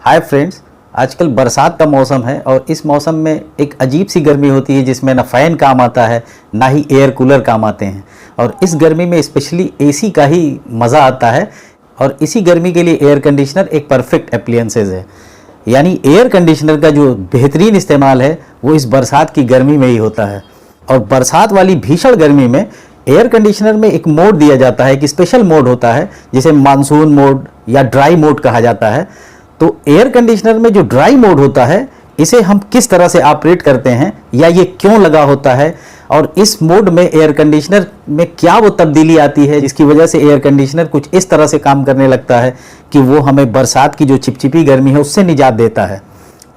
Hi friends, आजकल बरसात का मौसम है और इस मौसम में एक अजीब सी गर्मी होती है जिसमें ना फ़ैन काम आता है ना ही एयर कूलर काम आते हैं। और इस गर्मी में स्पेशली एसी का ही मज़ा आता है और इसी गर्मी के लिए एयर कंडीशनर एक परफेक्ट एप्लियंसेस है। यानी एयर कंडीशनर का जो बेहतरीन इस्तेमाल है वो इस बरसात की गर्मी में ही होता है। और बरसात वाली भीषण गर्मी में एयर कंडीशनर में एक मोड दिया जाता है, एक स्पेशल मोड होता है जिसे मानसून मोड या ड्राई मोड कहा जाता है। तो एयर कंडीशनर में जो ड्राई मोड होता है इसे हम किस तरह से ऑपरेट करते हैं या ये क्यों लगा होता है और इस मोड में एयर कंडीशनर में क्या वो तब्दीली आती है जिसकी वजह से एयर कंडीशनर कुछ इस तरह से काम करने लगता है कि वो हमें बरसात की जो चिपचिपी गर्मी है उससे निजात देता है।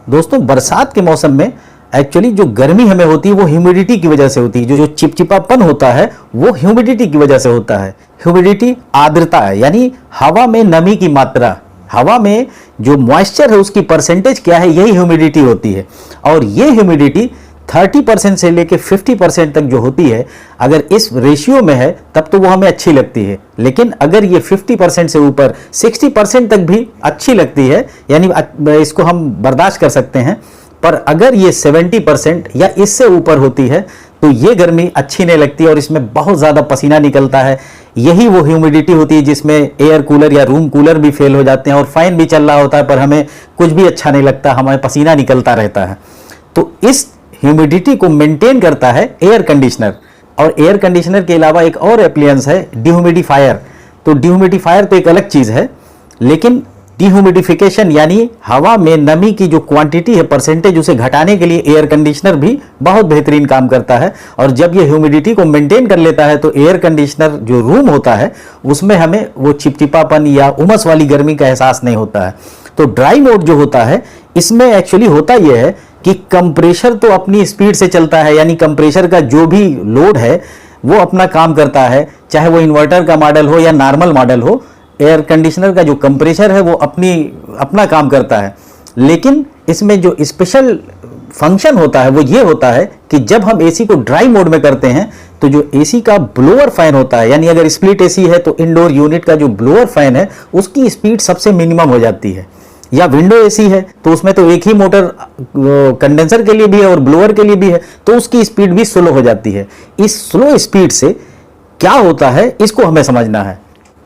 दोस्तों, बरसात के मौसम में एक्चुअली जो गर्मी हमें होती है वो ह्यूमिडिटी की वजह से होती है। जो चिपचिपापन होता है वो ह्यूमिडिटी की वजह से होता है। ह्यूमिडिटी आर्द्रता है, यानी हवा में नमी की मात्रा, हवा में जो मॉइस्चर है उसकी परसेंटेज क्या है, यही ह्यूमिडिटी होती है। और ये ह्यूमिडिटी 30% से लेके 50% तक जो होती है, अगर इस रेशियो में है तब तो वो हमें अच्छी लगती है। लेकिन अगर ये 50% से ऊपर 60% तक भी अच्छी लगती है, यानी इसको हम बर्दाश्त कर सकते हैं। पर अगर ये 70% या इससे ऊपर होती है तो ये गर्मी अच्छी नहीं लगती और इसमें बहुत ज़्यादा पसीना निकलता है। यही वो ह्यूमिडिटी होती है जिसमें एयर कूलर या रूम कूलर भी फेल हो जाते हैं और फैन भी चल रहा होता है पर हमें कुछ भी अच्छा नहीं लगता, हमें पसीना निकलता रहता है। तो इस ह्यूमिडिटी को मेंटेन करता है एयर कंडीशनर। और एयर कंडीशनर के अलावा एक और एप्लियंस है डिह्यूमिडिफायर। तो डिह्यूमिडिफायर तो एक अलग चीज़ है, लेकिन डिह्यूमिडिफिकेशन यानी हवा में नमी की जो क्वांटिटी है, परसेंटेज, उसे घटाने के लिए एयर कंडीशनर भी बहुत बेहतरीन काम करता है। और जब ये ह्यूमिडिटी को मेंटेन कर लेता है तो एयर कंडीशनर जो रूम होता है उसमें हमें वो चिपचिपापन या उमस वाली गर्मी का एहसास नहीं होता है। तो ड्राई मोड जो होता है इसमें एक्चुअली होता यह है कि कंप्रेशर तो अपनी स्पीड से चलता है, यानी कंप्रेशर का जो भी लोड है वो अपना काम करता है, चाहे वो इन्वर्टर का मॉडल हो या नॉर्मल मॉडल हो। एयर कंडीशनर का जो कंप्रेशर है वो अपना काम करता है। लेकिन इसमें जो स्पेशल फंक्शन होता है वो ये होता है कि जब हम एसी को ड्राई मोड में करते हैं तो जो एसी का ब्लोअर फैन होता है, यानी अगर स्प्लिट एसी है तो इंडोर यूनिट का जो ब्लोअर फैन है उसकी स्पीड सबसे मिनिमम हो जाती है। या विंडो एसी है तो उसमें तो एक ही मोटर कंडेंसर के लिए भी है और ब्लोअर के लिए भी है, तो उसकी स्पीड भी स्लो हो जाती है। इस स्लो स्पीड से क्या होता है इसको हमें समझना है।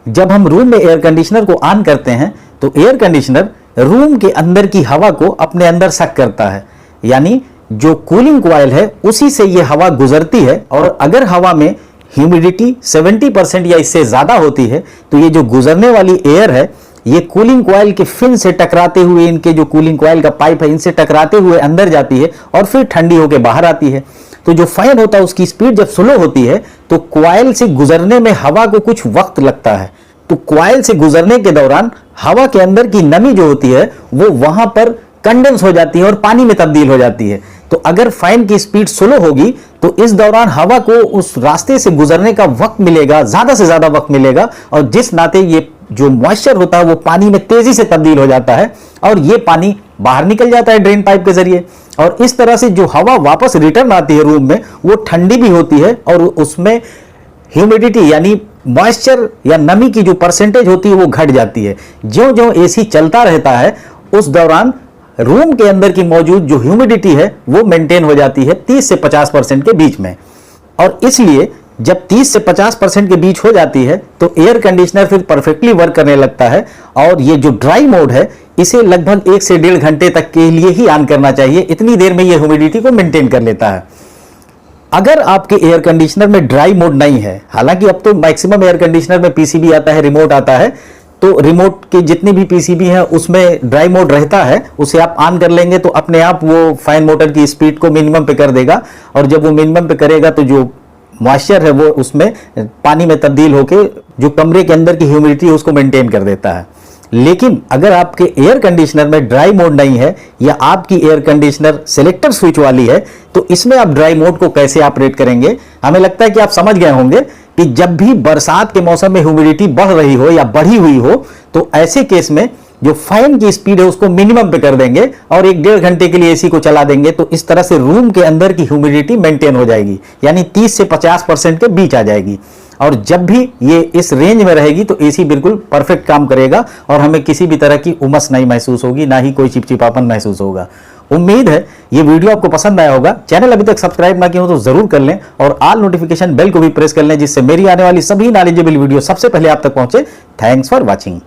जब हम रूम में एयर कंडीशनर को ऑन करते हैं तो एयर कंडीशनर रूम के अंदर की हवा को अपने अंदर सक करता है, यानी जो कूलिंग कॉइल है उसी से ये हवा गुजरती है। और अगर हवा में ह्यूमिडिटी 70% या इससे ज़्यादा होती है तो ये जो गुजरने वाली एयर है ये कूलिंग कॉइल के फिन से टकराते हुए, इनके जो कूलिंग कॉइल का पाइप है इनसे टकराते हुए अंदर जाती है और फिर ठंडी होकर बाहर आती है। तो जो फैन होता है उसकी स्पीड जब स्लो होती है तो कॉइल से गुजरने में हवा को कुछ वक्त लगता है। तो कॉइल से गुजरने के दौरान हवा के अंदर की नमी जो होती है वो वहां पर कंडेंस हो जाती है और पानी में तब्दील हो जाती है। तो अगर फैन की स्पीड स्लो होगी तो इस दौरान हवा को उस रास्ते से गुजरने का वक्त मिलेगा, ज्यादा से ज्यादा वक्त मिलेगा, और जिस नाते ये जो मॉइस्चर होता है वो पानी में तेजी से तब्दील हो जाता है और ये पानी बाहर निकल जाता है ड्रेन पाइप के जरिए। और इस तरह से जो हवा वापस रिटर्न आती है रूम में वो ठंडी भी होती है और उसमें ह्यूमिडिटी यानी मॉइस्चर या नमी की जो परसेंटेज होती है वो घट जाती है। ज्यों ज्यों एसी चलता रहता है उस दौरान रूम के अंदर की मौजूद जो ह्यूमिडिटी है वो मेंटेन हो जाती है 30 से 50% के बीच में। और इसलिए जब 30 से 50% के बीच हो जाती है तो एयर कंडीशनर फिर परफेक्टली वर्क करने लगता है। और ये जो ड्राई मोड है इसे लगभग 1 से 1.5 घंटे तक के लिए ही ऑन करना चाहिए, इतनी देर में ये ह्यूमिडिटी को मेंटेन कर लेता है। अगर आपके एयर कंडीशनर में ड्राई मोड नहीं है, हालांकि अब तो मैक्सिमम एयर कंडीशनर में पीसीबी आता है, रिमोट आता है, तो रिमोट के जितने भी पीसीबी हैं उसमें ड्राई मोड रहता है, उसे आप ऑन कर लेंगे तो अपने आप वो फैन मोटर की स्पीड को मिनिमम पे कर देगा। और जब वो मिनिमम पे करेगा तो जो मॉइस्चर है वो उसमें पानी में तब्दील होकर जो कमरे के अंदर की ह्यूमिडिटी है उसको मेंटेन कर देता है। लेकिन अगर आपके एयर कंडीशनर में ड्राई मोड नहीं है या आपकी एयर कंडीशनर सेलेक्टर स्विच वाली है तो इसमें आप ड्राई मोड को कैसे ऑपरेट करेंगे, हमें लगता है कि आप समझ गए होंगे कि जब भी बरसात के मौसम में ह्यूमिडिटी बढ़ रही हो या बढ़ी हुई हो तो ऐसे केस में जो फैन की स्पीड है उसको मिनिमम पे कर देंगे और 1-1.5 घंटे के लिए एसी को चला देंगे। तो इस तरह से रूम के अंदर की ह्यूमिडिटी मेंटेन हो जाएगी, यानी 30 से 50% के बीच आ जाएगी। और जब भी ये इस रेंज में रहेगी तो एसी बिल्कुल परफेक्ट काम करेगा और हमें किसी भी तरह की उमस नहीं महसूस होगी, ना ही कोई चिपचिपापन महसूस होगा। उम्मीद है ये वीडियो आपको पसंद आया होगा। चैनल अभी तक सब्सक्राइब ना किया हो तो जरूर कर लें और ऑल नोटिफिकेशन बेल को भी प्रेस कर लें, जिससे मेरी आने वाली सभी नॉलेजेबल वीडियो सबसे पहले आप तक पहुंचे। Thanks for watching.